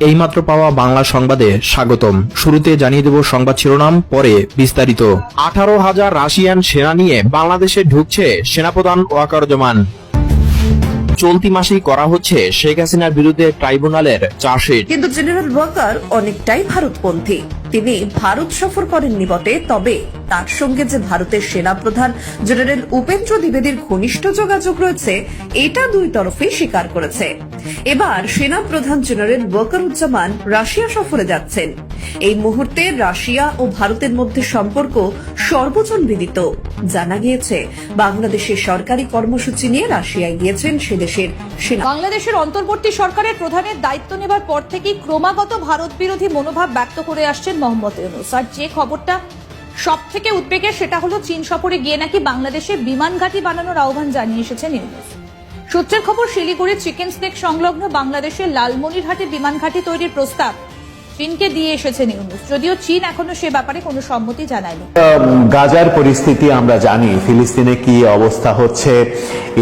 এইমাত্র পাওয়া বাংলা সংবাদে স্বাগতম। শুরুতে জানিয়ে দেব সংবাদ শিরোনাম, পরে বিস্তারিত। 18,000 রাশিয়ান সেনা নিয়ে বাংলাদেশে ঢুকছে সেনাপ্রধান ওয়াকারুজ্জামান। চলতি মাসেই করা হচ্ছে শেখ হাসিনার বিরুদ্ধে ট্রাইব্যুনালের চার্জশিট। কিন্তু জেনারেল ওয়াকার অনেকটাই ভারতপন্থী। তিনি ভারত সফর করেননি বটে, তবে তার সঙ্গে যে ভারতের সেনাপ্রধান জেনারেল উপেন্দ্র দ্বিবেদীর ঘনিষ্ঠ যোগাযোগ রয়েছে, এটা দুই তরফেই স্বীকার করেছে। এবার সেনাপ্রধান জেনারেল ওয়াকারুজ্জামান রাশিয়া সফরে যাচ্ছেন। এই মুহূর্তে রাশিয়া ও ভারতের মধ্যে সম্পর্ক সর্বজন বিদিত। জানা গিয়েছে, বাংলাদেশের সরকারি কর্মসূচি নিয়ে রাশিয়ায় গিয়েছেন সে দেশের সেনা। বাংলাদেশের অন্তর্বর্তী সরকারের প্রধানের দায়িত্ব নেবার পর থেকেই ক্রমাগত ভারত বিরোধী মনোভাব ব্যক্ত করে আসছেন মোহাম্মদ ইউনূস। আর যে খবরটা সব থেকে উদ্বেগের, সেটা হলো চীন সফরে গিয়ে নাকি বাংলাদেশে বিমান ঘাঁটি বানানোর আহ্বান জানিয়ে এসেছেন ইউনূস। সূত্রের খবর, শিলিগুড়ির চিকেন স্নেক সংলগ্ন বাংলাদেশের লালমনিরহাটে বিমান ঘাঁটি তৈরির প্রস্তাব চীনকে দিয়ে এসেছেন ইউনূস, যদিও চীন এখনো সে ব্যাপারে কোনো সম্মতি জানায়নি। গাজার পরিস্থিতি আমরা জানি, ফিলিস্তিনে কি অবস্থা হচ্ছে,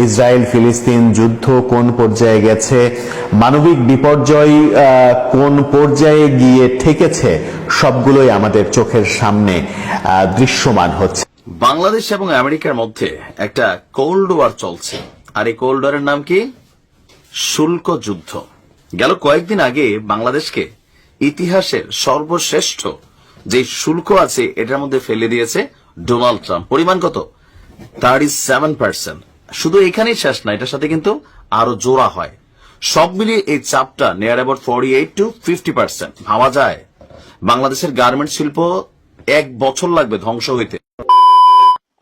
ইসরায়েল ফিলিস্তিন যুদ্ধ কোন পর্যায়ে গেছে, মানবিক বিপর্যয় কোন পর্যায়ে গিয়ে ঠেকেছে, সবগুলোই আমাদের চোখের সামনে দৃশ্যমান হচ্ছে। বাংলাদেশ এবং আমেরিকার মধ্যে একটা কোল্ড ওয়ার চলছে, আর এই কোল্ড ওয়ারের নাম কি? শুল্ক যুদ্ধ। গেল কয়েকদিন আগে বাংলাদেশকে ইতিহাসের সর্বশ্রেষ্ঠ যে শুল্ক আছে এটার মধ্যে ফেলে দিয়েছে ডোনাল্ড ট্রাম্প। পরিমাণ কত? 37%। শুধু এখানেই শেষ না, এটার সাথে কিন্তু আরো জোড়া হয়। সব মিলিয়ে এই চাপটা নিয়ার অ্যাবাউট 48 to 50%। ভাবা যায় বাংলাদেশের গার্মেন্ট শিল্প 1 বছর লাগবে ধ্বংস হইতে।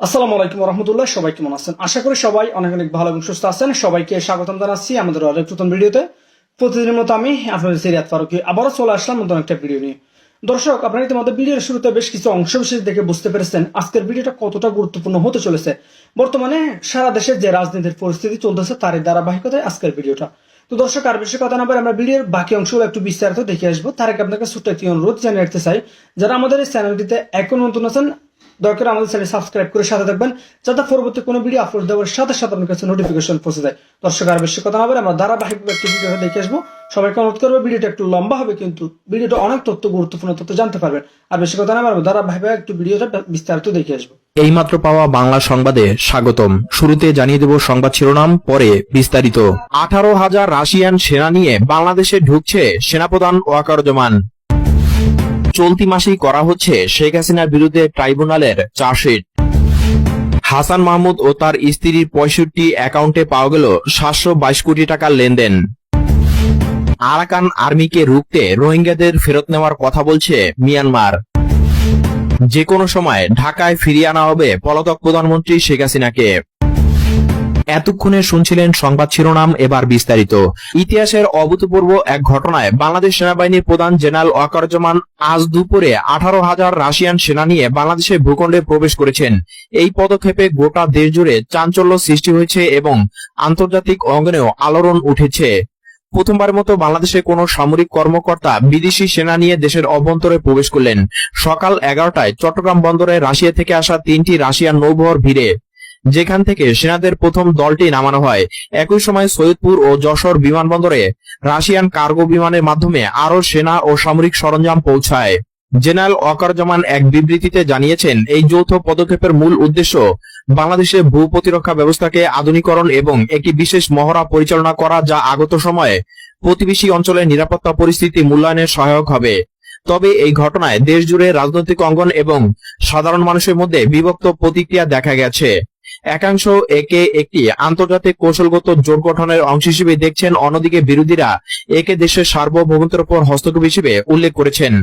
আসসালামু আলাইকুম রহমতুল্লাহ। সবাই কেমন আছেন? আশা করি সবাই অনেক অনেক ভালো এবং সুস্থ আছেন। সবাইকে স্বাগতম জানাচ্ছি আমাদের আরেক নতুন ভিডিওতে। প্রতিদিনের মতো আমি আপনাদের সিরিয়াত ফারুকী আবারও চলে আসলাম নতুন একটা ভিডিও নিয়ে। দর্শক, আপনারা ইতিমধ্যে ভিডিওর শুরুতে বেশ কিছু অংশ বিশেষ দেখে বুঝতে পেরেছেন আজকের ভিডিওটা কতটা গুরুত্বপূর্ণ হতে চলেছে। বর্তমানে সারা দেশে যে রাজনীতির পরিস্থিতি চলতেছে, তারই ধারাবাহিকতায় আজকের ভিডিওটা। তো দর্শক, আর বেশি কথা না বলে আমরা ভিডিওর বাকি অংশগুলো একটু বিস্তারিত দেখে আসবো। তার আগে আপনাকে ছোট্ট একটি অনুরোধ জানিয়ে রাখতে চাই, যারা আমাদের এই চ্যানেলটিতে এখন নতুন আছেন, দয়া করে আমাদের চ্যানেল সাবস্ক্রাইব করে সাথে থাকবেন, যাতে পরবর্তী কোনো ভিডিও আপলোড দেওয়ার সাথে সাথে আপনার কাছে নোটিফিকেশন পৌঁছে যায়। দর্শক, আর বেশি কথা না বলে আমরা ধারাবাহিকভাবে একটি ভিডিও দেখে আসবো। সবাইকে অনুরোধ করবো, ভিডিওটা একটু লম্বা হবে, কিন্তু ভিডিওটা অনেক গুরুত্বপূর্ণ তথ্য জানতে পারবেন। আর বেশি কথা না বলে ধারাবাহিকভাবে একটু ভিডিওটা বিস্তারিত দেখে আসবো। এইমাত্র পাওয়া বাংলা সংবাদে স্বাগতম। শুরুতে জানিয়ে দেব সংবাদ শিরোনাম, পরে বিস্তারিত। 18,000 রাশিয়ান সেনা নিয়ে বাংলাদেশে ঢুকছে সেনাপ্রধান ওয়াকারুজ্জামান। চলতি মাসেই করা হচ্ছে শেখ হাসিনার বিরুদ্ধে ট্রাইব্যুনালের চার্জশিট। হাসান মাহমুদ ও তার স্ত্রীর 65 অ্যাকাউন্টে পাওয়া গেল 722 কোটি টাকার লেনদেন। আরাকান আর্মিকে রুখতে রোহিঙ্গাদের ফেরত নেওয়ার কথা বলছে মিয়ানমার। যে কোনো সময় ঢাকায় ফিরিয়ে আনা হবে পলাতক প্রধানমন্ত্রী শেখ হাসিনাকে। এতক্ষণে শুনছিলেন সংবাদ শিরোনাম, এবার বিস্তারিত। ইতিহাসের অভূতপূর্ব এক ঘটনায় বাংলাদেশ সেনাবাহিনীর প্রধান জেনারেল ওয়াকারুজ্জামান আজ দুপুরে 18,000 রাশিয়ান সেনা নিয়ে বাংলাদেশের ভূখণ্ডে প্রবেশ করেছেন। এই পদক্ষেপে গোটা দেশ জুড়ে চাঞ্চল্য সৃষ্টি হয়েছে এবং আন্তর্জাতিক অঙ্গনেও আলোড়ন উঠেছে। প্রথমবারের মতো বাংলাদেশে কোনো সামরিক কর্মকর্তা বিদেশি সেনা নিয়ে দেশের অভ্যন্তরে প্রবেশ করলেন। সকাল 11টায় চট্টগ্রাম বন্দরে রাশিয়া থেকে আসা 3টি রাশিয়ান নৌবহর ভিড়ে, যেখান থেকে সেনাদের প্রথম দলটি নামানো হয়। একই সময় সৈয়দপুর ও যশোর বিমানবন্দরে রাশিয়ান কার্গো বিমানের মাধ্যমে আরও সেনা ও সামরিক সরঞ্জাম পৌঁছায়। জেনারেল ওয়াকারুজ্জামান এক বিবৃতিতে জানিয়েছেন, এই যৌথ পদক্ষেপের মূল উদ্দেশ্য বাংলাদেশের ভূ প্রতিরক্ষা ব্যবস্থাকে আধুনিকরণ এবং একটি বিশেষ মহড়া পরিচালনা করা, যা আগত সময়ে প্রতিবেশী অঞ্চলের নিরাপত্তা পরিস্থিতি মূল্যায়নে সহায়ক হবে। তবে এই ঘটনায় দেশ জুড়ে রাজনৈতিক অঙ্গন এবং সাধারণ মানুষের মধ্যে বিভক্ত প্রতিক্রিয়া দেখা গেছে। একাংশ একে একটি আন্তর্জাতিক কৌশলগত জোট গঠনের অংশ হিসেবে দেখছেন, অন্যদিকে বিরোধীরা একে দেশের সার্বভৌমত্বের উপর হস্তক্ষেপ হিসেবে উল্লেখ করেছেন।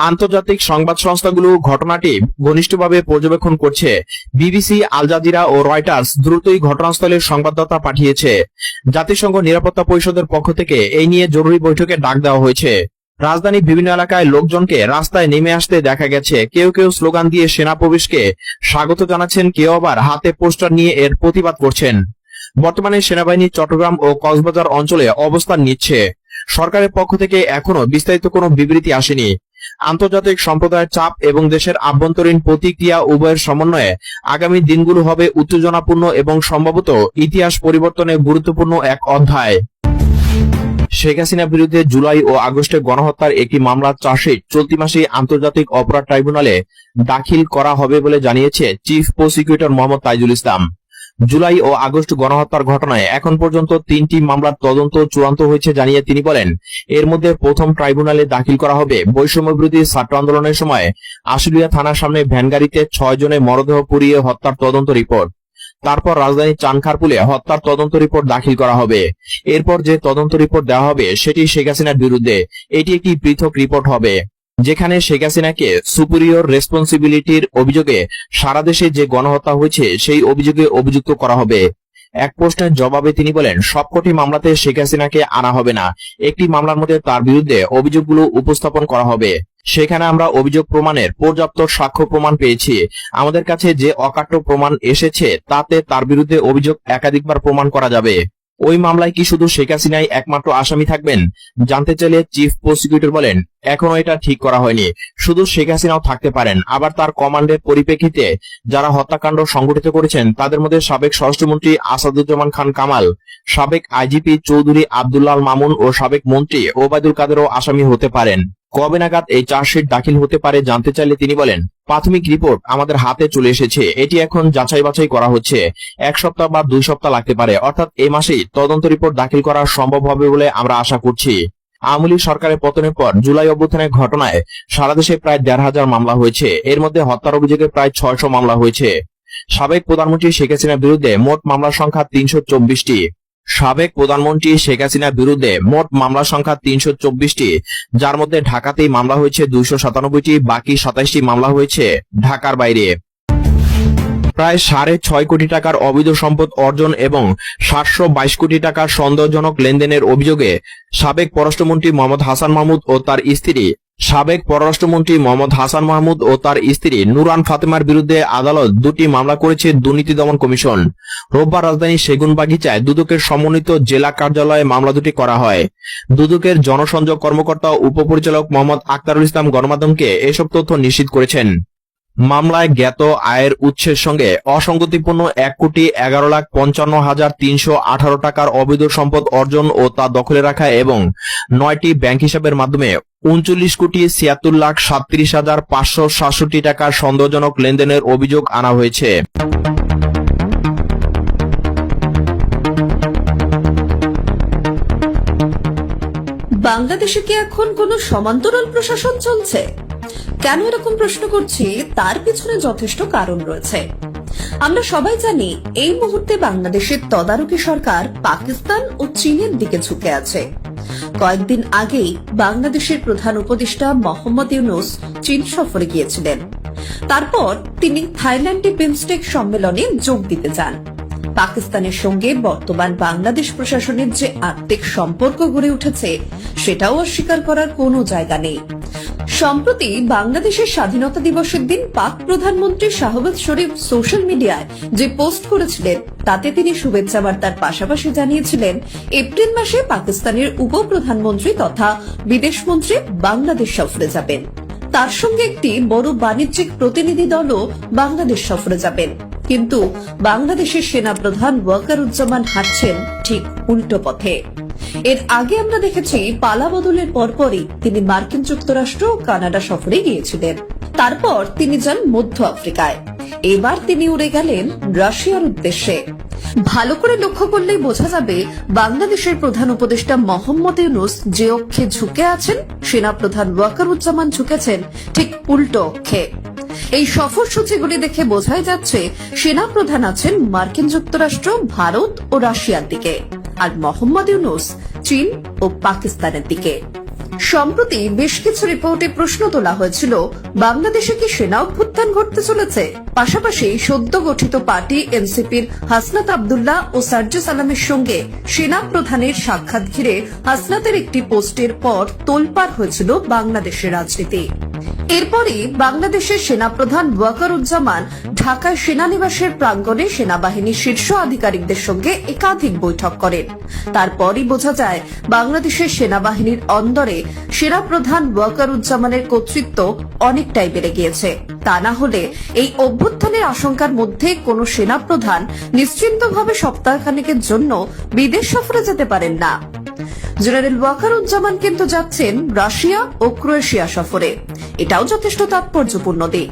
আন্তর্জাতিক সংবাদ সংস্থাগুলো ঘটনাটি ঘনিষ্ঠভাবে পর্যবেক্ষণ করছে। বিবিসি, আল জাজিরা ও রয়টার্স দ্রুতই ঘটনাস্থলে সংবাদদাতা পাঠিয়েছে। জাতিসংঘ নিরাপত্তা পরিষদের পক্ষ থেকে এই নিয়ে জরুরি বৈঠকে ডাক দেওয়া হয়েছে। রাজধানীর বিভিন্ন এলাকায় লোকজনকে রাস্তায় নেমে আসতে দেখা গেছে। কেউ কেউ স্লোগান দিয়ে সেনা প্রবেশকে স্বাগত জানাচ্ছেন, কেউ আবার হাতে পোস্টার নিয়ে এর প্রতিবাদ করছেন। বর্তমানে সেনাবাহিনী চট্টগ্রাম ও কক্সবাজার অঞ্চলে অবস্থান নিচ্ছে। সরকারের পক্ষ থেকে এখনো বিস্তারিত কোনো বিবৃতি আসেনি। আন্তর্জাতিক সম্প্রদায়ের চাপ এবং দেশের আভ্যন্তরীণ প্রতিক্রিয়া উভয়ের সমন্বয়ে আগামী দিনগুলো হবে উত্তেজনাপূর্ণ এবং সম্ভবত ইতিহাস পরিবর্তনের গুরুত্বপূর্ণ এক অধ্যায়। শেখ হাসিনার বিরুদ্ধে জুলাই ও আগস্টে গণহত্যার একটি মামলার চার্জশিট চলতি মাসে আন্তর্জাতিক অপরাধ ট্রাইব্যুনালে দাখিল করা হবে বলে জানিয়েছে চিফ প্রসিকিউটর মোহাম্মদ তাইজুল ইসলাম। জুলাই ও আগস্ট গণহত্যার ঘটনায় এখন পর্যন্ত 3টি মামলার তদন্ত চূড়ান্ত হয়েছে জানিয়ে তিনি বলেন, এর মধ্যে প্রথম ট্রাইব্যুনালে দাখিল করা হবে বৈষম্য বিরোধী ছাত্র আন্দোলনের সময় আশুলিয়া থানার সামনে ভ্যানগাড়িতে 6 জনের মরদেহ পুড়িয়ে হত্যার তদন্ত রিপোর্ট। তারপর রাজধানীর চানখারপুলে হত্যার তদন্ত রিপোর্ট দাখিল করা হবে। এরপর যে তদন্ত রিপোর্ট দেওয়া হবে সেটি শেখ হাসিনার বিরুদ্ধে। এটি একটি পৃথক রিপোর্ট হবে, যেখানে শেখ হাসিনাকে সুপিরিয়র রেসপন্সিবিলিটির অভিযোগে সারা দেশে যে গণহত্যা হয়েছে সেই অভিযোগে অভিযুক্ত করা হবে। এক প্রশ্নের জবাবে তিনি বলেন, সবকটি মামলাতে শেখ হাসিনাকে আনা হবে না, একটি মামলার মধ্যে তার বিরুদ্ধে অভিযোগগুলো উপস্থাপন করা হবে। সেখানে আমরা অভিযোগ প্রমাণের পর্যাপ্ত সাক্ষ্য প্রমাণ পেয়েছি। আমাদের কাছে যে অকাট্য প্রমাণ এসেছে তাতে তার বিরুদ্ধে অভিযোগ একাধিকবার প্রমাণ করা যাবে। ওই মামলায় কি শুধু শেখ হাসিনাই একমাত্র আসামি থাকবেন? জানতে চাইলে চিফ প্রসিকিউটর বলেন, এখনো এটা ঠিক করা হয়নি, শুধু শেখ হাসিনাও থাকতে পারেন। আবার তার কমান্ডের পরিপ্রেক্ষিতে যারা হত্যাকাণ্ড সংগঠিত করেছেন তাদের মধ্যে সাবেক স্বরাষ্ট্রমন্ত্রী আসাদুজ্জামান খান কামাল, সাবেক আইজিপি চৌধুরী আব্দুল্লাহ মামুন ও সাবেক মন্ত্রী ওবায়দুল কাদেরও আসামি হতে পারেন। কবে নাগাদ এই চার্জশিট দাখিল হতে পারে জানতে চাইলে তিনি বলেন, প্রাথমিক রিপোর্ট আমাদের হাতে চলে এসেছে, এটি এখন যাচাই বাছাই করা হচ্ছে। 1 সপ্তাহ বা 2 সপ্তাহ লাগতে পারে, অর্থাৎ এই মাসেই তদন্ত রিপোর্ট দাখিল করা সম্ভব হবে বলে আমরা আশা করছি। আওয়ামী লীগ সরকারের পতনের পর জুলাই অভ্যুত্থানের ঘটনায় সারা দেশে প্রায় 1,500 মামলা হয়েছে। এর মধ্যে হত্যার অভিযোগে প্রায় 600 মামলা হয়েছে। সাবেক প্রধানমন্ত্রী শেখ হাসিনার বিরুদ্ধে মোট মামলার সংখ্যা 324টি। সাবেক প্রধানমন্ত্রী শেখ হাসিনার বিরুদ্ধে মোট মামলার সংখ্যা 324টি, যার মধ্যে ঢাকাতেই মামলা হয়েছে 297টি, বাকি 27টি মামলা হয়েছে ঢাকার বাইরে। প্রায় 6.5 কোটি টাকার অবৈধ সম্পদ অর্জন এবং 722 কোটি টাকার সন্দেহজনক লেনদেনের অভিযোগে সাবেক পররাষ্ট্রমন্ত্রী মোহাম্মদ হাসান মাহমুদ ও তার স্ত্রী নুরান ফাতেমার বিরুদ্ধে আদালত 2টি মামলা করেছে দুর্নীতি দমন কমিশন। রোববার রাজধানীর সেগুনবাগিচায় দুদকের সমন্বিত জেলা কার্যালয়ে মামলা দুটি করা হয়। দুদকের জনসংযোগ কর্মকর্তা উপপরিচালক মোহাম্মদ আক্তারুল ইসলাম গণমাধ্যমকে এসব তথ্য নিশ্চিত করেছেন। মামলায় জ্ঞাত আয়ের উৎসের সঙ্গে অসঙ্গতিপূর্ণ 1,11,55,318 টাকার অবৈধ সম্পদ অর্জন ও তা দখলে রাখা এবং 9টি ব্যাংক হিসাবের মাধ্যমে 39,76,37,567 টাকার সন্দেহজনক লেনদেনের অভিযোগ আনা হয়েছে। বাংলাদেশে কি এখন কোনো সমান্তরাল প্রশাসন চলছে? কেন এরকম প্রশ্ন করছি তার পিছনে যথেষ্ট কারণ রয়েছে। আমরা সবাই জানি এই মুহূর্তে বাংলাদেশের তদারকি সরকার পাকিস্তান ও চীনের দিকে ঝুঁকে আছে। কয়েকদিন আগেই বাংলাদেশের প্রধান উপদেষ্টা মোহাম্মদ ইউনূস চীন সফরে গিয়েছিলেন। তারপর তিনি থাইল্যান্ডে বিমস্টেক সম্মেলনে যোগ দিতে যান। পাকিস্তানের সঙ্গে বর্তমান বাংলাদেশ প্রশাসনের যে আত্মিক সম্পর্ক গড়ে উঠেছে সেটাও অস্বীকার করার কোনো জায়গা নেই। সম্প্রতি বাংলাদেশের স্বাধীনতা দিবসের দিন পাক প্রধানমন্ত্রী শাহবাজ শরীফ সোশ্যাল মিডিয়ায় যে পোস্ট করেছিলেন তাতে তিনি শুভেচ্ছা বার্তার পাশাপাশি জানিয়েছিলেন এপ্রিল মাসে পাকিস্তানের উপপ্রধানমন্ত্রী তথা বিদেশমন্ত্রী বাংলাদেশ সফরে যাবেন। তার সঙ্গে একটি বড় বাণিজ্যিক প্রতিনিধি দলও বাংলাদেশ সফরে যাবেন। কিন্তু বাংলাদেশের সেনাপ্রধান ওয়াকারুজ্জামান হাঁটছেন ঠিক উল্টো পথে। এর আগে আমরা দেখেছি পালা বদলের পরপরই তিনি মার্কিন যুক্তরাষ্ট্র ও কানাডা সফরে গিয়েছিলেন। তারপর তিনি যান মধ্য আফ্রিকায়। এবার তিনি উড়ে গেলেন রাশিয়ার উদ্দেশ্যে। ভালো করে লক্ষ্য করলেই বোঝা যাবে বাংলাদেশের প্রধান উপদেষ্টা মোহাম্মদ ইউনূস যে অক্ষে ঝুঁকে আছেন, সেনাপ্রধান ওয়াকারুজ্জামান ঝুঁকেছেন ঠিক উল্টো অক্ষে। এই সফরসূচিগুলি দেখে বোঝাই যাচ্ছে সেনাপ্রধান আছেন মার্কিন যুক্তরাষ্ট্র, ভারত ও রাশিয়ার দিকে, আর মোহাম্মদ ইউনূস চীন ও পাকিস্তানের দিকে। সম্প্রতি বেশ কিছু রিপোর্টে প্রশ্ন তোলা হয়েছিল বাংলাদেশে কি সেনা অভ্যুত্থান ঘটতে চলেছে। পাশাপাশি সদ্য গঠিত পার্টি এনসিপির হাসনাত আব্দুল্লাহ ও সার্জিস আলমের সঙ্গে সেনা প্রধানের সাক্ষাৎ ঘিরে হাসনাতের একটি পোস্টের পর তোলপাড় হয়েছিল বাংলাদেশের রাজনীতি। এরপরই বাংলাদেশের সেনাপ্রধান ওয়াকারুজ্জামান ঢাকায় সেনানিবাসের প্রাঙ্গণে সেনাবাহিনীর শীর্ষ আধিকারিকদের সঙ্গে একাধিক বৈঠক করেন। তারপরই বোঝা যায় বাংলাদেশের সেনাবাহিনীর অন্দরে সেনাপ্রধান ওয়াকারুজ্জামানের কর্তৃত্ব অনেকটাই বেড়ে গিয়েছে। তা না হলে এই অভ্যুত্থানের আশঙ্কার মধ্যে কোনো সেনাপ্রধান নিশ্চিন্তভাবে সপ্তাহখানেকের জন্য বিদেশ সফরে যেতে পারেন না। জেনারেল ওয়াকারুজ্জামান কিন্তু যাচ্ছেন রাশিয়া ও ক্রোয়েশিয়া সফরে। এটাও যথেষ্ট তাৎপর্যপূর্ণ দিক।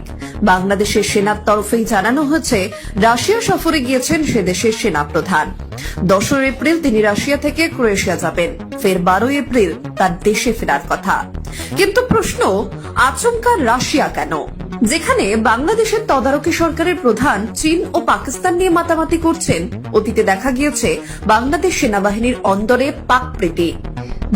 বাংলাদেশের সেনার তরফেই জানানো হয়েছে রাশিয়া সফরে গিয়েছেন সে দেশের সেনাপ্রধান। 10 এপ্রিল তিনি রাশিয়া থেকে ক্রোয়েশিয়া যাবেন, ফের 12 এপ্রিল তার দেশে ফেরার কথা। কিন্তু প্রশ্ন, আচমকা রাশিয়া কেন? যেখানে বাংলাদেশের তদারকি সরকারের প্রধান চীন ও পাকিস্তান নিয়ে মাতামাতি করছেন, অতীতে দেখা গিয়েছে বাংলাদেশ সেনাবাহিনীর অন্দরে পাক প্রীতি।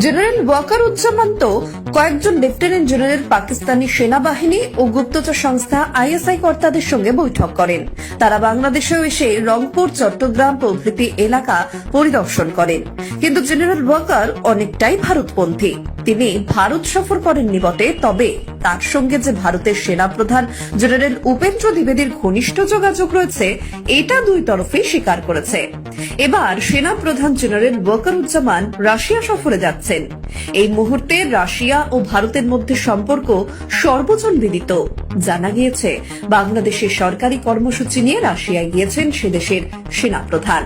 জেনারেল ওয়াকারুজ্জামান তো কয়েকজন লেফটেন্যান্ট জেনারেল পাকিস্তানি সেনাবাহিনী ও গুপ্তচর সংস্থা আইএসআই কর্তাদের সঙ্গে বৈঠক করেন। তারা বাংলাদেশেও এসে রংপুর, চট্টগ্রাম প্রভৃতি এলাকা পরিদর্শন করেন। কিন্তু জেনারেল ওয়াকার অনেকটাই ভারতপন্থী। তিনি ভারত সফর করেননি বটে, তবে তার সঙ্গে যে ভারতের সেনাপ্রধান জেনারেল উপেন্দ্র দ্বিবেদীর ঘনিষ্ঠ যোগাযোগ রয়েছে, এটা দুই তরফেই স্বীকার করেছে। এবার সেনাপ্রধান জেনারেল ওয়াকারুজ্জামান রাশিয়া সফরে যাচ্ছেন। এই মুহূর্তে রাশিয়া ও ভারতের মধ্যে সম্পর্ক সর্বজন বিদিত। জানা গিয়েছে বাংলাদেশের সরকারি কর্মসূচি নিয়ে রাশিয়ায় গিয়েছেন সে দেশের সেনাপ্রধান।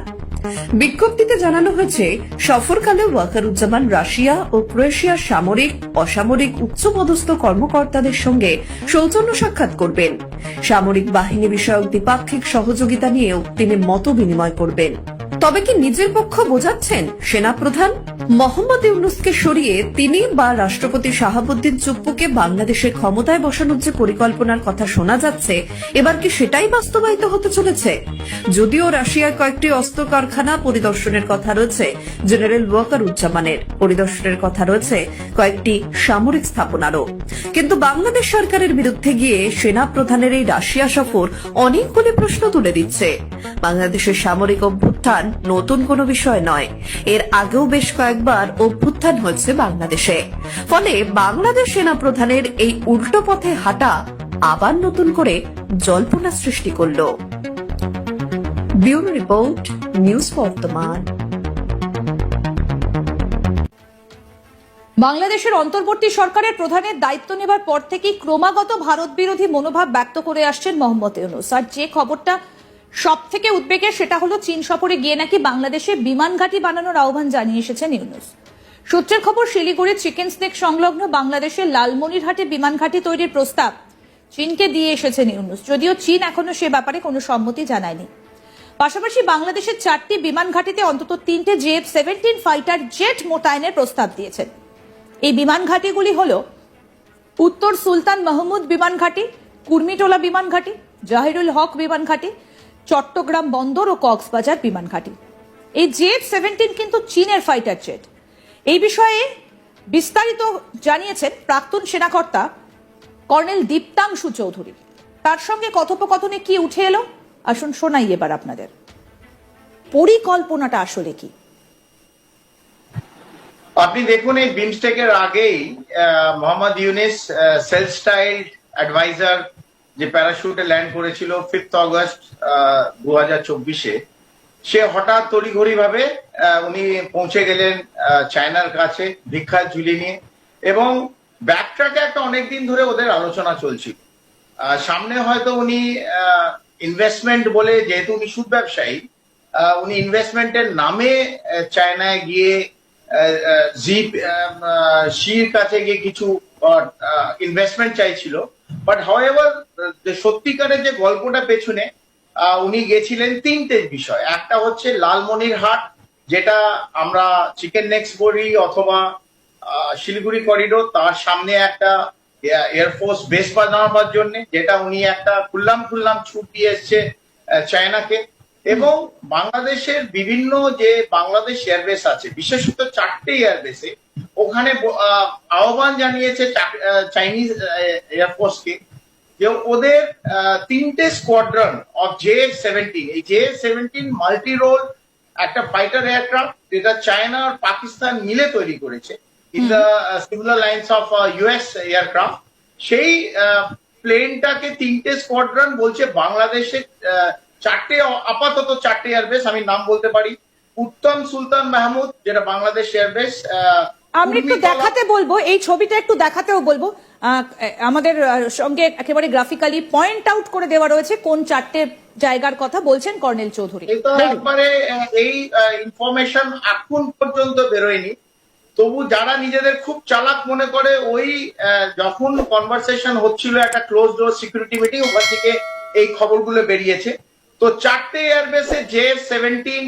বিজ্ঞপ্তিতে জানানো হয়েছে, সফরকালে ওয়াকারুজ্জামান রাশিয়া ও ক্রোয়েশিয়ার সামরিক, অসামরিক উচ্চপদস্থ কর্মকর্তাদের সঙ্গে সৌজন্য সাক্ষাৎ করবেন। সামরিক বাহিনী বিষয়ক দ্বিপাক্ষিক সহযোগিতা নিয়েও তিনি মত বিনিময় করবেন। তবে কি নিজের পক্ষ বোঝাচ্ছেন সেনাপ্রধান? মোহাম্মদ ইউনূসকে সরিয়ে তিনি বা রাষ্ট্রপতি শাহাবুদ্দিন চুপ্পুকে বাংলাদেশের ক্ষমতায় বসানোর যে পরিকল্পনার কথা শোনা যাচ্ছে, এবার কি সেটাই বাস্তবায়িত হতে চলেছে? যদিও রাশিয়ার কয়েকটি অস্ত্র কারখানা পরিদর্শনের কথা রয়েছে জেনারেল ওয়াকারুজ্জামানের, পরিদর্শনের কথা রয়েছে কয়েকটি সামরিক স্থাপনারও। কিন্তু বাংলাদেশ সরকারের বিরুদ্ধে গিয়ে সেনাপ্রধানের এই রাশিয়া সফর অনেকগুলি প্রশ্ন তুলে দিচ্ছে। বাংলাদেশের সামরিক অভ্যুত্থান নতুন কোনো বিষয় নয়, এর আগেও বেশ কয়েকবার অভ্যুত্থান হয়েছে বাংলাদেশে। ফলে বাংলাদেশ সেনাপ্রধানের এই উল্টো পথে হাঁটা আবার নতুন করে জল্পনা সৃষ্টি করল। ব্যুরো রিপোর্ট, নিউজ বর্তমান। বাংলাদেশের অন্তর্বর্তী সরকারের প্রধানের দায়িত্ব নেবার পর থেকেই ক্রমাগত ভারত বিরোধী মনোভাব ব্যক্ত করে আসছেন মোহাম্মদ ইউনূস। আর যে খবরটা সব থেকে উদ্বেগের, সেটা হলো চীন সফরে গিয়ে নাকি বাংলাদেশে বিমান ঘাঁটি বানানোর আহ্বান জানিয়ে এসেছেন ইউনূস। সূত্রের খবর, শিলিগুড়ির চিকেন স্নেক সংলগ্ন বাংলাদেশের লালমনিরহাটে বিমান ঘাঁটি তৈরির প্রস্তাব চীনকে দিয়ে এসেছেন ইউনূস, যদিও চীন এখনো সে ব্যাপারে কোনো সম্মতি জানায়নি। পাশাপাশি বাংলাদেশের 4টি বিমান ঘাঁটিতে অন্তত 3টে JF-17 ফাইটার জেট মোতায়েনের প্রস্তাব দিয়েছেন। এই বিমান ঘাঁটিগুলি হল উত্তর সুলতান মাহমুদ বিমান ঘাঁটি, কুর্মিটোলা বিমান ঘাঁটি, জাহিরুল হক বিমান ঘাঁটি, চট্টগ্রাম বন্দর ও কক্সবাজার বিমান ঘাঁটি। এই JF-17 কিন্তু চীনের ফাইটার জেট। এই বিষয়ে বিস্তারিত জানিয়েছেন প্রাক্তন সেনাকর্তা কর্নেল দীপ্তাংশু চৌধুরী। তার সঙ্গে কথোপকথনে কি উঠে এলো, আসুন শোনাই এবার আপনাদের। পরিকল্পনাটা আসলে কি? আপনি দেখুন, এই বিমস্টেকের আগেই Mohammad Yunus self styled adviser যে প্যারাশুটে ল্যান্ড করেছিল 5 অগস্ট 2024-এ, সে হঠাৎ তড়িঘড়ি ভাবে উনি পৌঁছে গেলেন চায়নার কাছে ভিক্ষার ঝুলি নিয়ে, এবং ব্যাকট্র্যাকে একটা অনেকদিন ধরে ওদের আলোচনা চলছিল। সামনে হয়তো উনি ইনভেস্টমেন্ট বলে, যেহেতু উনি সুদ ব্যবসায়ী, উনি ইনভেস্টমেন্টের নামে চায়নায় গিয়ে শির কাছে গিয়ে কিছু ইনভেস্টমেন্ট চাইছিল। বাট হাউএভার সত্যিকারের যে গল্পটা পেছনে, উনি গেছিলেন 3টে বিষয়। একটা হচ্ছে লালমনিরহাট, যেটা আমরা চিকেন নেক্স বলি অথবা শিলিগুড়ি করিডোর, তার সামনে একটা এয়ারফোর্স বেস বানানোর জন্য, যেটা উনি একটা খুল্লাম ছুট দিয়ে এসছে চায়নাকে। এবং বাংলাদেশের বিভিন্ন যে বাংলাদেশ এয়ারবেস আছে, বিশেষত 4টে এয়ারবেসে, ওখানে আহ্বান জানিয়েছে চাইনিজ এয়ারফোর্সকে যে ওদের 3টে স্কোয়াড্রন অফ JF-17, এই JF-17 মাল্টি রোল একটা ফাইটার এয়ারক্রাফট, যেটা চায়না আর পাকিস্তান মিলে তৈরি করেছে in the similar lines of US aircraft. সেই প্লেনটাকে 3টে স্কোয়াড্রন বলছে বাংলাদেশে আপাতত 4টে এয়ারবেস, আমি নাম বলতে পারি। উত্তম সুলতান মাহমুদ, যেটা বাংলাদেশ এয়ারবেস। আমি একটু দেখাতে বলবো, এই ছবিটা একটু দেখাতেও বলবো। আমাদের সঙ্গে একেবারে গ্রাফিক্যালি পয়েন্ট আউট করে দেওয়া রয়েছে কোন 4টে জায়গার কথা বলছেন কর্নেল চৌধুরী। একবারে এই ইনফরমেশন এখন পর্যন্ত বেরোয়নি, তবু যারা নিজেদের খুব চালাক মনে করে ওই যখন কনভারসেশন হচ্ছিল একটা ক্লোজ ডোর সিকিউরিটি মিটিং, ওখান থেকে এই খবরগুলো বেরিয়েছে। তো 4টে এয়ারবেসে JF-17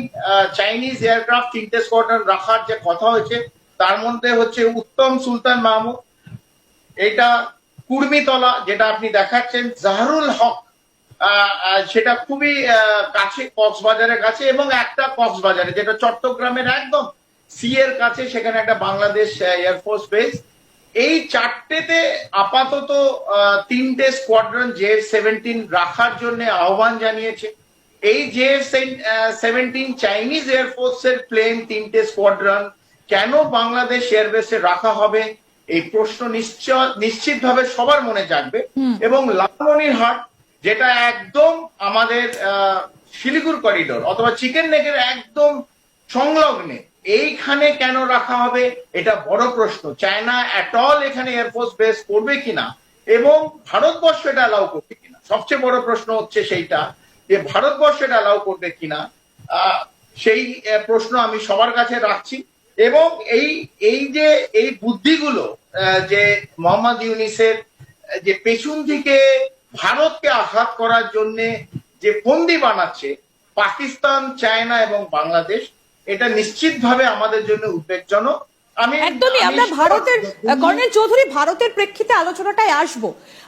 চাইনিজ এয়ারক্রাফট 3টে স্কোয়াড্রন রাখার যে কথা হয়েছে, তার মধ্যে হচ্ছে উত্তম সুলতান মাহমুদ, এটা কুর্মিতলা যেটা আপনি দেখাচ্ছেন, জাহরুল হক সেটা খুবই কাছে, কক্সবাজারের কাছে, এবং একটা কক্সবাজারে যেটা চট্টগ্রামের একদম সি এর কাছে, সেখানে একটা বাংলাদেশ এয়ারফোর্স বেস। এই 4টেতে আপাতত 3টে স্কোয়াড্রন JF-17 রাখার জন্য আহ্বান জানিয়েছে। এই JF-17 চাইনিজ এয়ারফোর্সের প্লেন 3টে স্কোয়াড্রন কেন বাংলাদেশ এয়ারবেসে রাখা হবে, এই প্রশ্ন নিশ্চিতভাবে সবার মনে জাগবে। এবং লালমনিরহাট যেটা একদম আমাদের শিলিগুড়ি করিডোর অথবা চিকেন নেকের একদম সংলগ্নে, এইখানে কেন রাখা হবে এটা বড় প্রশ্ন। চায়না অ্যাট অল এখানে এয়ারফোর্স বেস করবে কিনা এবং ভারতবর্ষ এটা অ্যালাউ করবে কিনা, সবচেয়ে বড় প্রশ্ন হচ্ছে সেইটা, যে ভারতবর্ষ এটা অ্যালাউ করবে কিনা। সেই প্রশ্ন আমি সবার কাছে রাখছি। এবং এই বুদ্ধিগুলো যে মোহাম্মদ ইউনিসের যে পেছন থেকে ভারতকে আঘাত করার জন্য যে ফন্দি বানাচ্ছে পাকিস্তান, চায়না এবং বাংলাদেশ, এটা নিশ্চিতভাবে আমাদের জন্য উদ্বেগজনক। একদমই আমরা ভারতের কর্নেল চৌধুরী ভারতের প্রেক্ষিতে আলোচনাটায় আসব।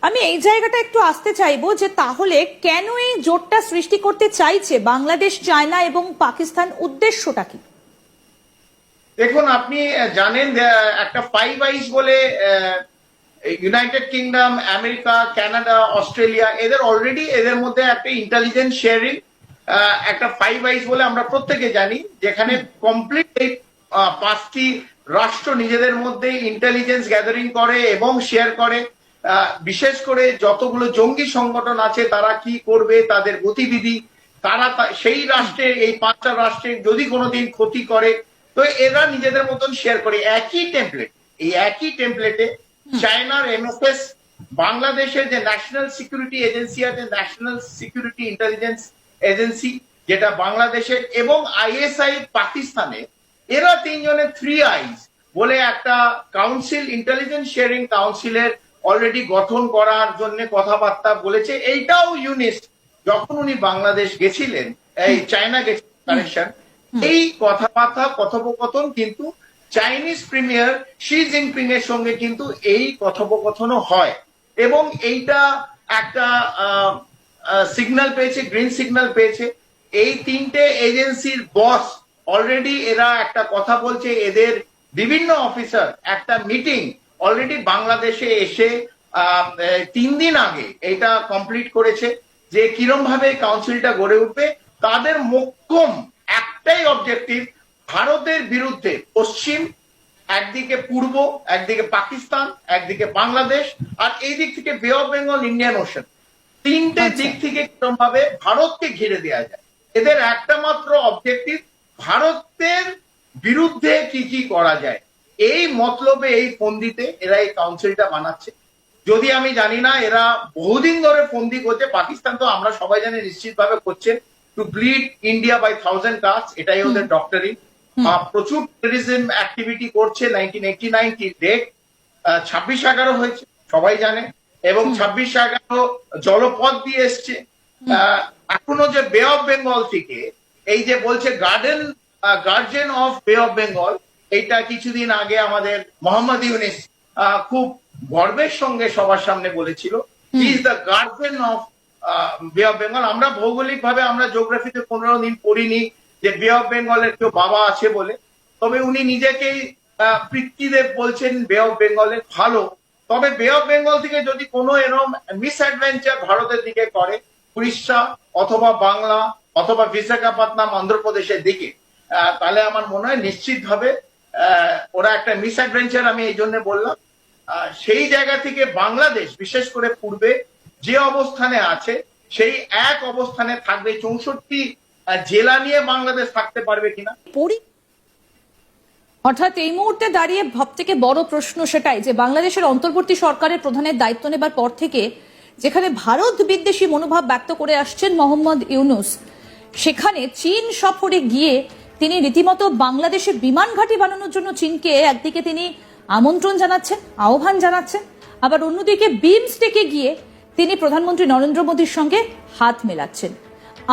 আমি এই জায়গাটা একটু আসতে চাইবো যে তাহলে কেন এই জোটটা সৃষ্টি করতে চাইছে বাংলাদেশ, চায়না এবং পাকিস্তান, উদ্দেশ্যটা কি? দেখুন, আপনি জানেন একটা ফাইভ আইস বলে United kingdom, America, Canada, Australia, এদের অলরেডি এদের মধ্যে একটা ইন্টেলিজেন্স শেয়ারিং একটা ফাইভ আইস বলে আমরা প্রত্যেকে জানি, যেখানে কমপ্লিট এই 5টি রাষ্ট্র নিজেদের মধ্যে ইন্টেলিজেন্স গ্যাদারিং করে এবং শেয়ার করে। বিশেষ করে যতগুলো জঙ্গি সংগঠন আছে তারা কি করবে, তাদের গতিবিধি, তারা সেই রাষ্ট্রের, এই 5টা রাষ্ট্রের যদি কোনোদিন ক্ষতি করে তো এরা নিজেদের মতন শেয়ার করে। একই টেমপ্লেট, এই একই টেমপ্লেটে চায়নার MSS, বাংলাদেশের যে ন্যাশনাল সিকিউরিটি এজেন্সি আছে, ন্যাশনাল সিকিউরিটি ইন্টেলিজেন্স এজেন্সি যেটা বাংলাদেশের, এবং ISI পাকিস্তানে, এরা 3 জনের 3 আইস বলে একটা কাউন্সিল, ইন্টেলিজেন্স শেয়ারিং কাউন্সিলের অলরেডি গঠন করার জন্য কথাবার্তা বলেছে। এইটাও ইউনিস যখন উনি বাংলাদেশ গেছিলেন, এই চায়না গেছিলেন কানেকশন, এই কথাবার্তা কথোপকথন কিন্তু চাইনিজ প্রিমিয়ার শি জিনপিং এর সঙ্গে কিন্তু এই কথোপকথনও হয়। এবং এইটা একটা সিগন্যাল পেয়েছে, গ্রিন সিগন্যাল পেয়েছে। এই 3টে এজেন্সির বস অলরেডি এরা একটা কথা বলছে, এদের বিভিন্ন অফিসার একটা মিটিং অলরেডি বাংলাদেশে এসে 3 দিন আগে এটা কমপ্লিট করেছে যে কিরম ভাবে কাউন্সিলটা গড়ে উঠবে। তাদের মোক্ষম একটাই অবজেক্টিভ, ভারতের বিরুদ্ধে পশ্চিম, একদিকে পূর্ব, একদিকে পাকিস্তান, একদিকে বাংলাদেশ, আর এই দিক থেকে বে অফ বেঙ্গল, ইন্ডিয়ান ওশান, 3টে দিক থেকে কিরম ভাবে ভারতকে ঘিরে দেওয়া যায়। এদের একটা মাত্র অবজেক্টিভ, ভারতের বিরুদ্ধে কি কি করা যায়। এই মতলবে, এই ফন্দিতে এরা এই কাউন্সিলটা বানাচ্ছে। যদি আমি জানি না, এরা বহুদিন ধরে ফন্দি করছে। পাকিস্তান তো আমরা সবাই জানি নিশ্চিতভাবে করছে, to bleed India by 1000 cuts, এটাই ওদের ডক্টরিন। প্রচুর টেররিজম অ্যাক্টিভিটি করছে। 1989 কি ডেট, 26/11 হয়েছে সবাই জানে, এবং 26/11 জলপথ দিয়ে এসছে। এখনো যে বে অফ বেঙ্গল থেকে এই যে বলছে গার্জিয়ান অফ বে অফ বেঙ্গল, এইটা কিছুদিন আগে আমাদের মোহাম্মদ ইউনিস খুব গর্বের সঙ্গে সবার সামনে বলেছিল, he is the guardian of বে অফ বেঙ্গল। আমরা ভৌগোলিক ভাবে, আমরা জিওগ্রাফিতে 15 দিন পড়িনি যে বে অফ বেঙ্গলের কেউ বাবা আছে বলে, তবে উনি নিজেকেই পিতৃদেব বলছেন বে অফ বেঙ্গলের। ভালো, তবে বে অফ বেঙ্গল থেকে যদি কোনো এরকম মিস অ্যাডভেঞ্চার ভারতের দিকে করে, উড়িষ্যা অথবা বাংলা অথবা বিশাখাপত্তনম অন্ধ্রপ্রদেশের দিকে, তাহলে আমার মনে হয় নিশ্চিতভাবে ওরা একটা মিস অ্যাডভেঞ্চার, আমি এই জন্য বললাম। সেই জায়গা থেকে বাংলাদেশ বিশেষ করে পূর্বে যে অবস্থানে আছে সেই এক অবস্থানে থাকবে। 64 জেলা নিয়ে বাংলাদেশ থাকতে পারবে কিনা। অর্থাৎ এই মুহূর্তে দাঁড়িয়ে সব থেকে বড় প্রশ্ন সেটাই যে বাংলাদেশের অন্তর্বর্তী সরকারের প্রধানের দায়িত্ব নেবার পর থেকে যেখানে ভারত বিদ্বেষী মনোভাব ব্যক্ত করে আসছেন মোহাম্মদ ইউনুস, সেখানে চীন সফরে গিয়ে তিনি রীতিমতো বাংলাদেশে বিমান ঘাঁটি বানানোর জন্য চীনকে একদিকে তিনি আমন্ত্রণ জানাচ্ছেন, আহ্বান জানাচ্ছেন, আবার অন্যদিকে বিমস্টেকে গিয়ে তিনি প্রধানমন্ত্রী নরেন্দ্র মোদীর সঙ্গে হাত মেলাচ্ছেন।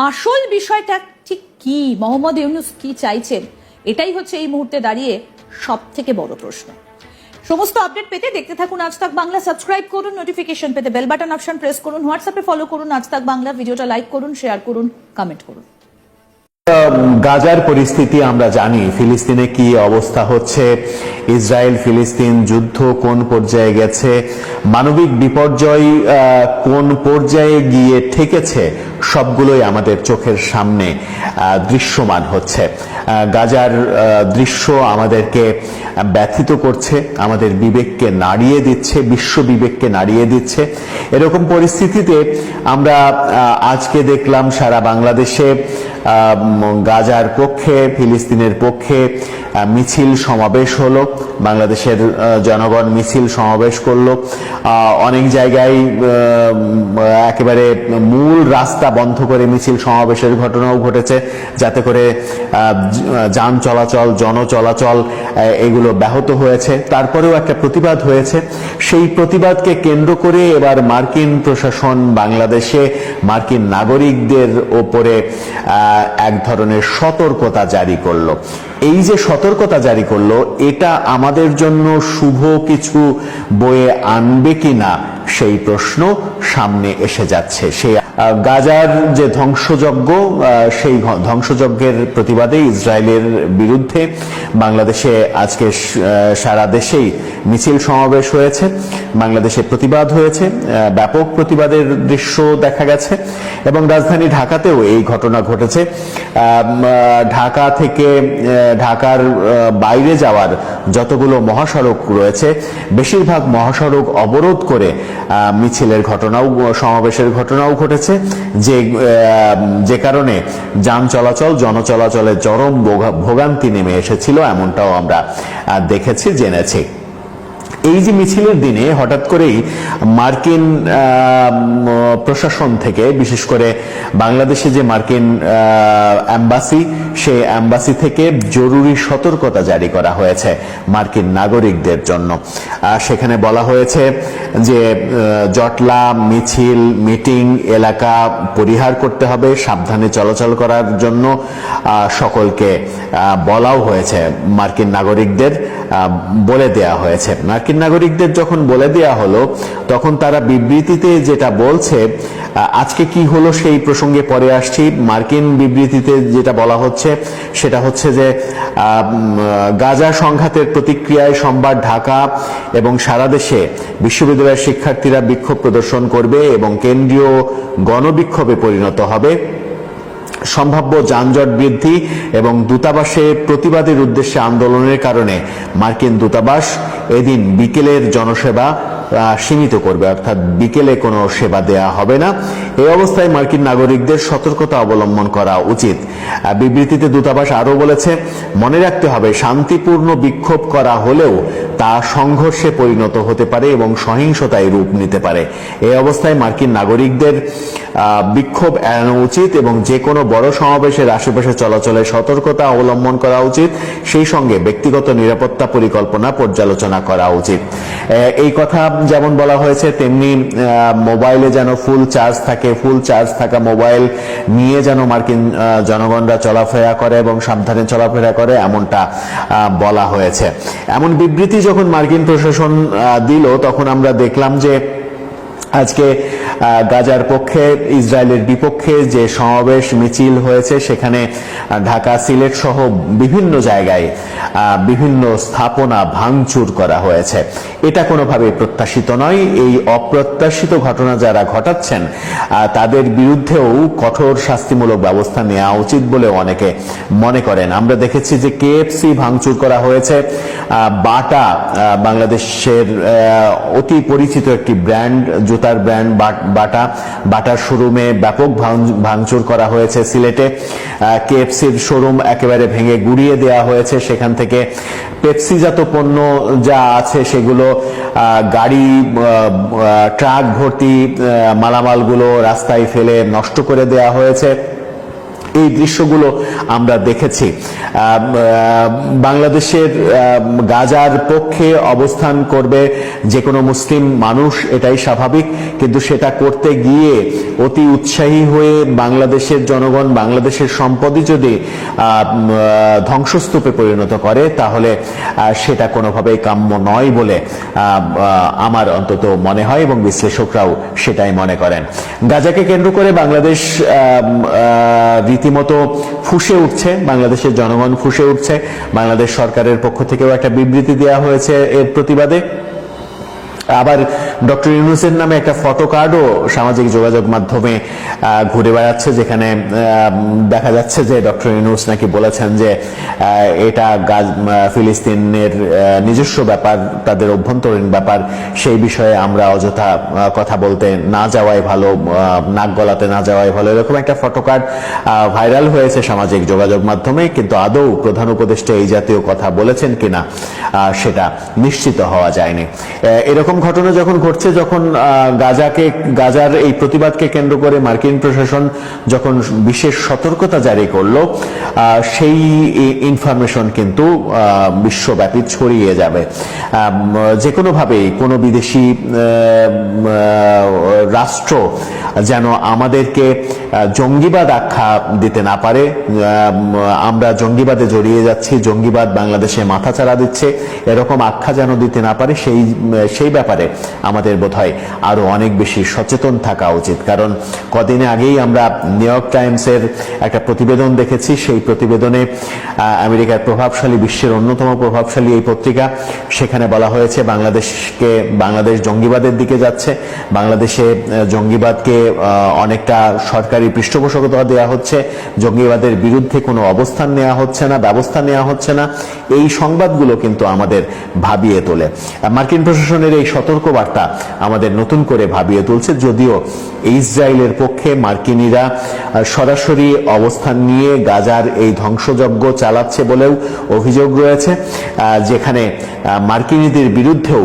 আসল বিষয়টা ঠিক কি, মোহাম্মদ ইউনূস কি চাইছেন, এটাই হচ্ছে এই মুহূর্তে দাঁড়িয়ে সব থেকে বড় প্রশ্ন। সমস্ত আপডেট পেতে দেখতে থাকুন আজ তাক বাংলা, সাবস্ক্রাইব করুন, নোটিফিকেশন পেতে বেল বাটন অপশন প্রেস করুন, হোয়াটসঅ্যাপে ফলো করুন আজ তাক বাংলা, ভিডিওটা লাইক করুন, শেয়ার করুন, কমেন্ট করুন। গাজার পরিস্থিতি আমরা জানি, ফিলিস্তিনে কি অবস্থা হচ্ছে, ইসরায়েল ফিলিস্তিন যুদ্ধ কোন পর্যায়ে গেছে, মানবিক বিপর্যয় কোন পর্যায়ে গিয়ে ঠেকেছে, সবগুলোই আমাদের চোখের সামনে দৃশ্যমান হচ্ছে। গাজার দৃশ্য আমাদেরকে ব্যথিত করছে, আমাদের বিবেককে নাড়িয়ে দিচ্ছে, বিশ্ব বিবেককে নাড়িয়ে দিচ্ছে। এরকম পরিস্থিতিতে আমরা আজকে দেখলাম সারা বাংলাদেশে গাজার পক্ষে, ফিলিস্তিনের পক্ষে মিছিল সমাবেশ হলো, বাংলাদেশের জনগণ মিছিল সমাবেশ করলো। অনেক জায়গায় একেবারে মূল রাস্তা বন্ধ করে মিছিল সমাবেশের ঘটনাও ঘটেছে, যাতে করে যান চলাচল, জন চলাচল এগুলো ব্যাহত হয়েছে। তারপরেও একটা প্রতিবাদ হয়েছে। সেই প্রতিবাদকে কেন্দ্র করে এবার মার্কিন প্রশাসন বাংলাদেশে মার্কিন নাগরিকদের ওপরে এক ধরনের সতর্কতা জারি করলো। এই যে সতর্কতা জারি করলো, এটা আমাদের জন্য শুভ কিছু বয়ে আনবে কিনা সেই প্রশ্ন সামনে এসে যাচ্ছে। সেই গাজার যে ধ্বংসযজ্ঞ, সেই ধ্বংসযজ্ঞের প্রতিবাদে ইসরায়েলের বিরুদ্ধে বাংলাদেশে আজকে সারা দেশেই মিছিল সমাবেশ হয়েছে, বাংলাদেশে প্রতিবাদ হয়েছে, ব্যাপক প্রতিবাদের দৃশ্য দেখা গেছে এবং রাজধানী ঢাকাতেও এই ঘটনা ঘটেছে। ঢাকা থেকে ঢাকার বাইরে যাওয়ার যতগুলো মহাসড়ক রয়েছে, বেশিরভাগ মহাসড়ক অবরোধ করে মিছিলের ঘটনাও, সমাবেশের ঘটনাও ঘটেছে, যে কারণে যান চলাচল, জনচলাচলের চরম ভোগান্তি নেমে এসেছিল, এমনটাও আমরা দেখেছি, জেনেছি। এই যে মিছিলের দিনে হঠাৎ করেই মার্কিন প্রশাসন থেকে, বিশেষ করে বাংলাদেশে যে মার্কিন এম্বাসি, সেই এম্বাসি থেকে জরুরি সতর্কতা জারি করা হয়েছে মার্কিন নাগরিকদের জন্য। সেখানে বলা হয়েছে যে জটলা, মিছিল, মিটিং এলাকা পরিহার করতে হবে, সাবধানে চলাচল করার জন্য সকলকে বলাও হয়েছে, মার্কিন নাগরিকদের বলে দেয়া হয়েছে। মার্কিন নাগরিকদের যখন বলে দেয়া হলো, তখন তারা বিবৃতিতে যেটা বলছে, আজকে কি হলো সেই প্রসঙ্গে পরে আসছি। মার্কিন বিবৃতিতে যেটা বলা হচ্ছে সেটা হচ্ছে যে গাজা সংঘাতের প্রতিক্রিয়ায় সোমবার ঢাকা এবং সারা দেশে বিশ্ববিদ্যালয়ের শিক্ষার্থীরা বিক্ষোভ প্রদর্শন করবে এবং কেন্দ্রীয় গণবিক্ষোভে পরিণত হবে। সম্ভাব্য যানজট বৃদ্ধি এবং দূতাবাসে প্রতিবাদের উদ্দেশ্যে আন্দোলনের কারণে মার্কিন দূতাবাস এদিন বিকেলের জনসেবা সীমিত করবে, অর্থাৎ বিকেলে কোনো সেবা দেয়া হবে না। এই অবস্থায় মার্কিন নাগরিকদের সতর্কতা অবলম্বন করা উচিত। বিবৃতিতে দূতাবাস আরও বলেছে, মনে রাখতে হবে শান্তিপূর্ণ বিক্ষোভ করা হলেও তা সংঘর্ষে পরিণত হতে পারে এবং সহিংসতায় রূপ নিতে পারে। এই অবস্থায় মার্কিন নাগরিকদের বিক্ষোভ এড়ানো উচিত এবং যে কোনো বড় সমাবেশের আশেপাশে চলাচলে সতর্কতা অবলম্বন করা উচিত। সেই সঙ্গে ব্যক্তিগত নিরাপত্তা পরিকল্পনা পর্যালোচনা করা উচিত। এই কথা যেমন বলা হয়েছে, তেমনি মোবাইলে যেন ফুল চার্জ থাকে, ফুল চার্জ থাকা মোবাইল নিয়ে যেন মার্কিন জনগণরা চলাফেরা করে এবং সাবধানে চলাফেরা করে, এমনটা বলা হয়েছে। এমন বিবৃতি যখন মার্কিন প্রশাসন দিল, তখন আমরা দেখলাম যে আজকে গাজার পক্ষে, ইসরায়েলের বিপক্ষে যে সমাবেশ মিছিল হয়েছে, সেখানে ঢাকা, সিলেট সহ বিভিন্ন জায়গায় বিভিন্ন স্থাপনা ভাঙচুর করা হয়েছে। এটা কোনোভাবে প্রত্যাশিত নয়। এই অপ্রত্যাশিত ঘটনা যারা ঘটাচ্ছেন তাদের বিরুদ্ধেও কঠোর শাস্তিমূলক ব্যবস্থা নেওয়া উচিত বলে অনেকে মনে করেন। আমরা দেখেছি যে কেএফসি ভাঙচুর করা হয়েছে, বাটা, বাংলাদেশের অতি পরিচিত একটি ব্র্যান্ড, জুতার ব্র্যান্ড বাটার শোরুমে ব্যাপক ভাঙচুর করা হয়েছে সিলেটে। কেএফসির শোরুম একেবারে ভেঙে গুড়িয়ে দেওয়া হয়েছে, সেখান থেকে পেপসিজাত পণ্য যা আছে সেগুলো গাড়ি, ট্রাক ভর্তি মালামালগুলো রাস্তায় ফেলে নষ্ট করে দেওয়া হয়েছে। এই দৃশ্যগুলো আমরা দেখেছি। বাংলাদেশের গাজার পক্ষে অবস্থান করবে যে কোনো মুসলিম মানুষ, এটাই স্বাভাবিক, কিন্তু সেটা করতে গিয়ে অতি উৎসাহী হয়ে বাংলাদেশের জনগণ বাংলাদেশের সম্পদই যদি ধ্বংসস্তূপে পরিণত করে, তাহলে সেটা কোনোভাবেই কাম্য নয় বলে আমার অন্তত মনে হয়, এবং বিশ্লেষকরাও সেটাই মনে করেন। গাজাকে কেন্দ্র করে বাংলাদেশ রীতিমতো ফুঁসে উঠছে, বাংলাদেশের জনগণ ফুঁসে উঠছে। বাংলাদেশ সরকারের পক্ষ থেকেও একটা বিবৃতি দেওয়া হয়েছে এর প্রতিবাদে। আবার ডক্টর ইউনূসের নামে একটা ফটো কার্ডও সামাজিক যোগাযোগ মাধ্যমে ঘুরে বেড়াচ্ছে, যেখানে দেখা যাচ্ছে যে ডক্টর ইউনূস নাকি বলেছেন যে এটা ফিলিস্তিনের নিজস্ব ব্যাপার, তাদের অভ্যন্তরীণ ব্যাপার, সেই বিষয়ে আমরা অযথা কথা বলতে না যাওয়াই ভালো, নাক গলাতে না যাওয়াই ভালো, এরকম একটা ফটো কার্ড ভাইরাল হয়েছে সামাজিক যোগাযোগ মাধ্যমে। কিন্তু আদৌ প্রধান উপদেষ্টা এই জাতীয় কথা বলেছেন কিনা সেটা নিশ্চিত হওয়া যায়নি। এরকম ঘটনা যখন ঘটছে, যখন গাজার এই প্রতিবাদকে কেন্দ্র করে মার্কিন প্রশাসন যখন বিশেষ সতর্কতা জারি করলো, সেই ইনফরমেশন কিন্তু বিশ্বব্যাপী ছড়িয়ে যাবে। যে কোনোভাবেই কোনো বিদেশি রাষ্ট্র যেন আমাদেরকে জঙ্গিবাদ আখ্যা দিতে না পারে। আমরা জঙ্গিবাদে জড়িয়ে যাচ্ছি, জঙ্গিবাদ বাংলাদেশে মাথাচাড়া দিচ্ছে, এরকম আখ্যা যেন দিতে না পারে, সেই ব্যাপারে আমাদের বোধহয় আরো অনেক বেশি সচেতন থাকা উচিত। কারণ কদিন আগেই আমরা নিউ ইয়র্ক টাইমসের একটা প্রতিবেদন দেখেছি। সেই প্রতিবেদনে আমেরিকার প্রভাবশালী, বিশ্বের অন্যতম প্রভাবশালী এই পত্রিকা, সেখানে বলা হয়েছে বাংলাদেশ জঙ্গিবাদের দিকে যাচ্ছে, বাংলাদেশে জঙ্গিবাদকে অনেকটা সরকারি পৃষ্ঠপোষকতা দেওয়া হচ্ছে, জঙ্গিবাদের বিরুদ্ধে কোনো অবস্থান নেওয়া হচ্ছে না, ব্যবস্থা নেওয়া হচ্ছে না। এই সংবাদগুলো কিন্তু আমাদের ভাবিয়ে তোলে। মার্কিন প্রশাসনের এই সতর্কবার্তা আমাদের নতুন করে ভাবিয়ে তুলছে। যদিও ইসরায়েলের পক্ষে মার্কিনীরা সরাসরি অবস্থান নিয়ে গাজার এই ধ্বংসযজ্ঞ চালাচ্ছে বলেও অভিযোগ রয়েছে, যেখানে মার্কিনীদের বিরুদ্ধেও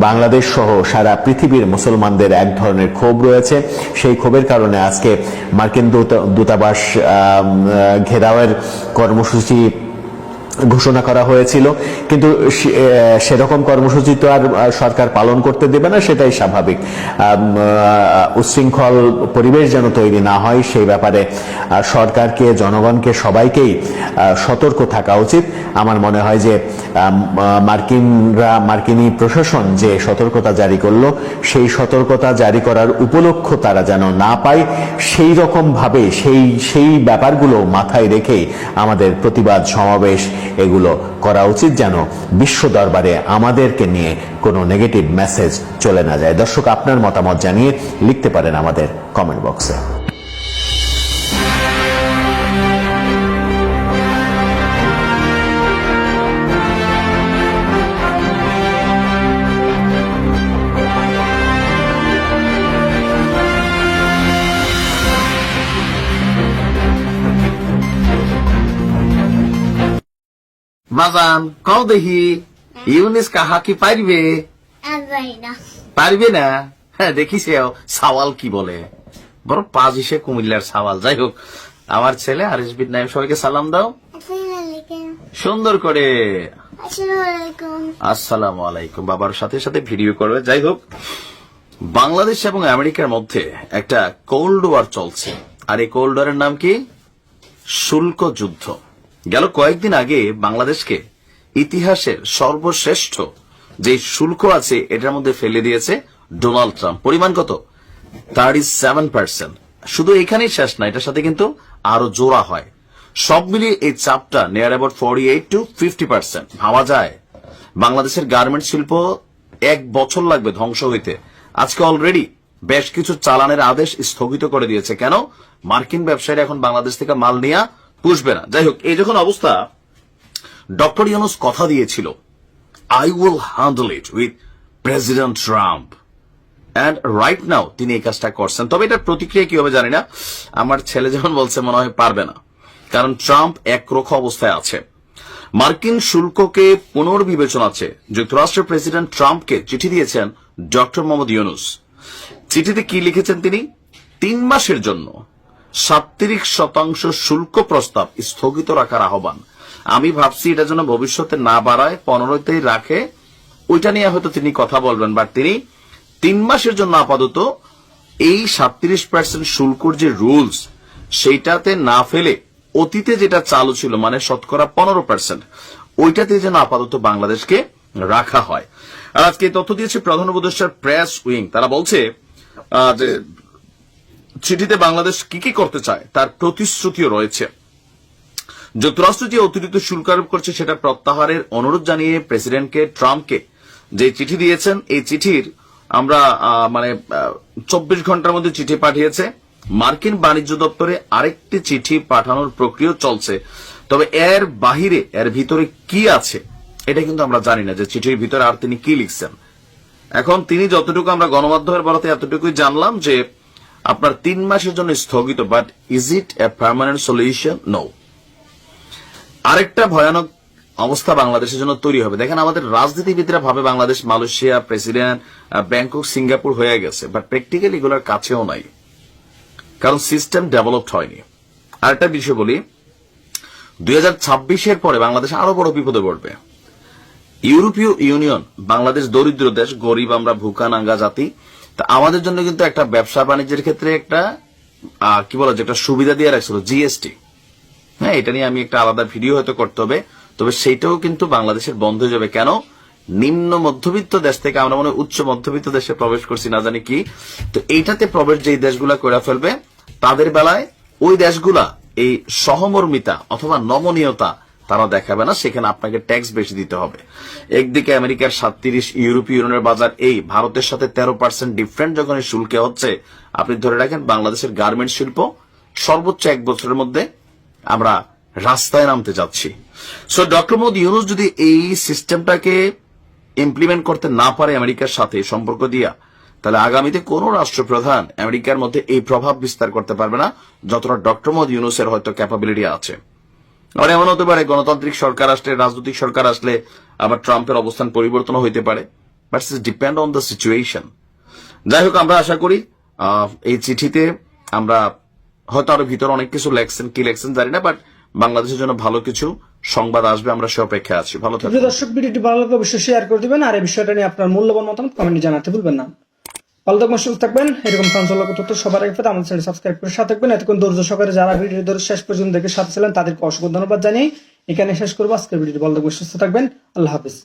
বাংলাদেশ সহ সারা পৃথিবীর মুসলমানদের এক ধরনের ক্ষোভ রয়েছে। সেই ক্ষোভের কারণে আজকে মার্কিন দূতাবাস ঘেরাওয়ের কর্মসূচি ঘোষণা করা হয়েছিল, কিন্তু সেরকম কর্মসূচি তো আর সরকার পালন করতে দেবে না, সেটাই স্বাভাবিক। উচ্ছৃঙ্খল পরিবেশ যেন তৈরি না হয়, সেই ব্যাপারে সরকারকে, জনগণকে, সবাইকেই সতর্ক থাকা উচিত। আমার মনে হয় যে মার্কিনী প্রশাসন যে সতর্কতা জারি করলো, সেই সতর্কতা জারি করার উপলক্ষ তারা যেন না পায়, সেই রকম ভাবে সেই ব্যাপারগুলো মাথায় রেখেই আমাদের প্রতিবাদ সমাবেশ এগুলো করা উচিত, যেন বিশ্ব দরবারে আমাদেরকে নিয়ে কোনো নেগেটিভ মেসেজ চলে না যায়। দর্শক, আপনার মতামত জানিয়ে লিখতে পারেন আমাদের কমেন্ট বক্সে। বাজান কও দেখি, ইউনিস কাহা কি পারবে? পারবে না? হ্যাঁ, দেখিস সাওয়াল কি বলে, বড় পাঁচ ইসে কুমিল্লার সাওয়াল। যাই হোক, আমার ছেলে আরিসবির নাইম, সবাইকে সালাম দাও সুন্দর করে। আসসালামু আলাইকুম। বাবার সাথে সাথে ভিডিও করবে। যাই হোক, বাংলাদেশ এবং আমেরিকার মধ্যে একটা কোল্ড ওয়ার চলছে, আর এই কোল্ড ওয়ারের নাম কি? শুল্ক যুদ্ধ। গেল কয়েকদিন আগে বাংলাদেশকে ইতিহাসের সর্বশ্রেষ্ঠ যে শুল্ক আছে এটার মধ্যে ফেলে দিয়েছে ডোনাল্ড ট্রাম্প। পরিমাণ কত? 37%। শুধু এখানেই শেষ না, এটার সাথে কিন্তু আরো জোড়া হয়। সব মিলিয়ে এই চাপটা নিয়ার অ্যাবাউট 48 to 50%। ভাবা যায় বাংলাদেশের গার্মেন্ট শিল্প 1 বছর লাগবে ধ্বংস হইতে। আজকে অলরেডি বেশ কিছু চালানের আদেশ স্থগিত করে দিয়েছে। কেন? মার্কিন ব্যবসায়ীরা এখন বাংলাদেশ থেকে মাল নিয়ে পুষবে না। যাই হোক, এই যখন অবস্থা, ডক্টর ইউনূস কথা দিয়েছিল, I will handle it with president Trump, and right now তিনি এই কাজটা করছেন। তবে এটার প্রতিক্রিয়া কি হবে জানি না। আমার ছেলে যেমন বলছে, মনে হয় পারবে না, কারণ ট্রাম্প একরোখা অবস্থায় আছে। মার্কিন শুল্ককে পুনর্বিবেচনাতে যুক্তরাষ্ট্রের প্রেসিডেন্ট ট্রাম্পকে চিঠি দিয়েছেন ডক্টর মোহাম্মদ ইউনূস। চিঠিতে কি লিখেছেন তিনি? 3 মাসের জন্য 37% শুল্ক প্রস্তাব স্থগিত রাখার আহ্বান। আমি ভাবছি এটা যেন ভবিষ্যতে না বাড়ায়, 15তেই রাখে, ওইটা নিয়ে হয়তো তিনি কথা বলবেন। বাট তিনি 3 মাসের জন্য আপাতত এই 37% শুল্কর যে রুলস সেইটাতে না ফেলে অতীতে যেটা চালু ছিল মানে শতকরা 15%, ওইটাতে যেন আপাতত বাংলাদেশকে রাখা হয়। আর আজকে তথ্য দিয়েছে প্রধান উপদেষ্টার প্রেস উইং। তারা বলছে যে চিঠিতে বাংলাদেশ কি কি করতে চায় তার প্রতিশ্রুতিও রয়েছে। যুক্তরাষ্ট্র যে অতিরিক্ত শুল্ক আরোপ করছে সেটা প্রত্যাহারের অনুরোধ জানিয়ে প্রেসিডেন্টকে ট্রাম্পকে যে চিঠি দিয়েছেন, এই চিঠির আমরা 24 ঘন্টার মধ্যে চিঠি পাঠিয়েছে। মার্কিন বাণিজ্য দপ্তরে আরেকটি চিঠি পাঠানোর প্রক্রিয়া চলছে। তবে এর বাহিরে এর ভিতরে কি আছে এটা কিন্তু আমরা জানি না, যে চিঠির ভিতরে আর তিনি কি লিখছেন। এখন তিনি যতটুকু আমরা গণমাধ্যমের বলাতে এতটুকুই জানলাম যে আপনার 3 মাসের জন্য স্থগিত, but is it a permanent solution? No. আরেকটা ভয়ানক অবস্থা বাংলাদেশের জন্য তৈরি হবে। দেখেন, আমাদের রাজনীতিবিদরা ভাবে Bangladesh Malaysia, president, Bangkok, Singapore হয়ে গেছে, বাট প্র্যাকটিক্যালি এগুলোর কাছেও নাই, কারণ সিস্টেম ডেভেলপড হয়নি। আরেকটা বিষয় বলি, 2026-এর পরে বাংলাদেশ আরো বড় বিপদে পড়বে। ইউরোপীয় ইউনিয়ন, বাংলাদেশ দরিদ্র দেশ, গরিব, আমরা ভুকা নাঙ্গা জাতি, তা আমাদের জন্য কিন্তু একটা ব্যবসা বাণিজ্যের ক্ষেত্রে একটা কি বলা যায় একটা সুবিধা দিয়ে রাখছিল, জিএসটি। হ্যাঁ, এটা নিয়ে আমি একটা আলাদা ভিডিও হয়তো করতে হবে। তবে সেইটাও কিন্তু বাংলাদেশের বন্ধ হয়ে যাবে। কেন? নিম্ন মধ্যবিত্ত দেশ থেকে আমরা মনে হয় উচ্চ মধ্যবিত্ত দেশে প্রবেশ করছি, না জানি কি। তো এইটাতে প্রবেশ যেই দেশগুলা করে ফেলবে তাদের বেলায় ওই দেশগুলা এই সহমর্মিতা অথবা নমনীয়তা তারা দেখাবে না, সেখানে আপনাকে ট্যাক্স বেশি দিতে হবে। একদিকে আমেরিকার 37, ইউরোপীয় ইউনিয়নের বাজার এই ভারতের সাথে 13% ডিফারেন্ট যখন এই শুল্কে হচ্ছে, আপনি ধরে রাখেন বাংলাদেশের গার্মেন্টস শিল্প সর্বোচ্চ 1 বছরের মধ্যে আমরা রাস্তায় নামতে যাচ্ছি। সো ডক্টর মোহাম্মদ ইউনূস যদি এই সিস্টেমটাকে ইমপ্লিমেন্ট করতে না পারে আমেরিকার সাথে সম্পর্ক দিয়া, তাহলে আগামীতে কোন রাষ্ট্রপ্রধান আমেরিকার মধ্যে এই প্রভাব বিস্তার করতে পারবে না যতটা ডক্টর মোহাম্মদ ইউনূসের হয়তো ক্যাপাবিলিটি আছে। আর এমন হতে পারে গণতান্ত্রিক সরকার আসলে, রাজনৈতিক সরকার আসলে আবার ট্রাম্পের অবস্থান পরিবর্তন হইতে পারে, but it's depend on the situation. যাই হোক, আমরা আশা করি এই চিঠিতে আমরা হয়তো আরো ভিতরে অনেক কিছু লেখছেন, কি লেখছেন জানি না, বাট বাংলাদেশের জন্য ভালো কিছু সংবাদ আসবে, আমরা সে অপেক্ষায় আছি। ভালো থাকবেন। দর্শক, ভিডিওটি ভালো লাগলে অবশ্যই শেয়ার করে দিবেন, আর এই বিষয়টা নিয়ে আপনার মূল্যবান মতামত কমেন্টে জানাতে ভুলবেন না। ভালো থাকবেন, সুস্থ থাকবেন। এরকম চাঞ্চল্যকর তথ্য সবার আগে পেতে আমাদের চ্যানেল সাবস্ক্রাইব করে সাথে থাকবেন। এতক্ষণ ধৈর্য সহকারে যারা ভিডিও ধরে শেষ পর্যন্ত দেখে সাথে ছিলেন তাদেরকে অসংখ্য ধন্যবাদ জানিয়ে এখানে শেষ করবো আজকের ভিডিওটি। ভালো থাকবেন, সুস্থ থাকবেন। আল্লাহ হাফেজ।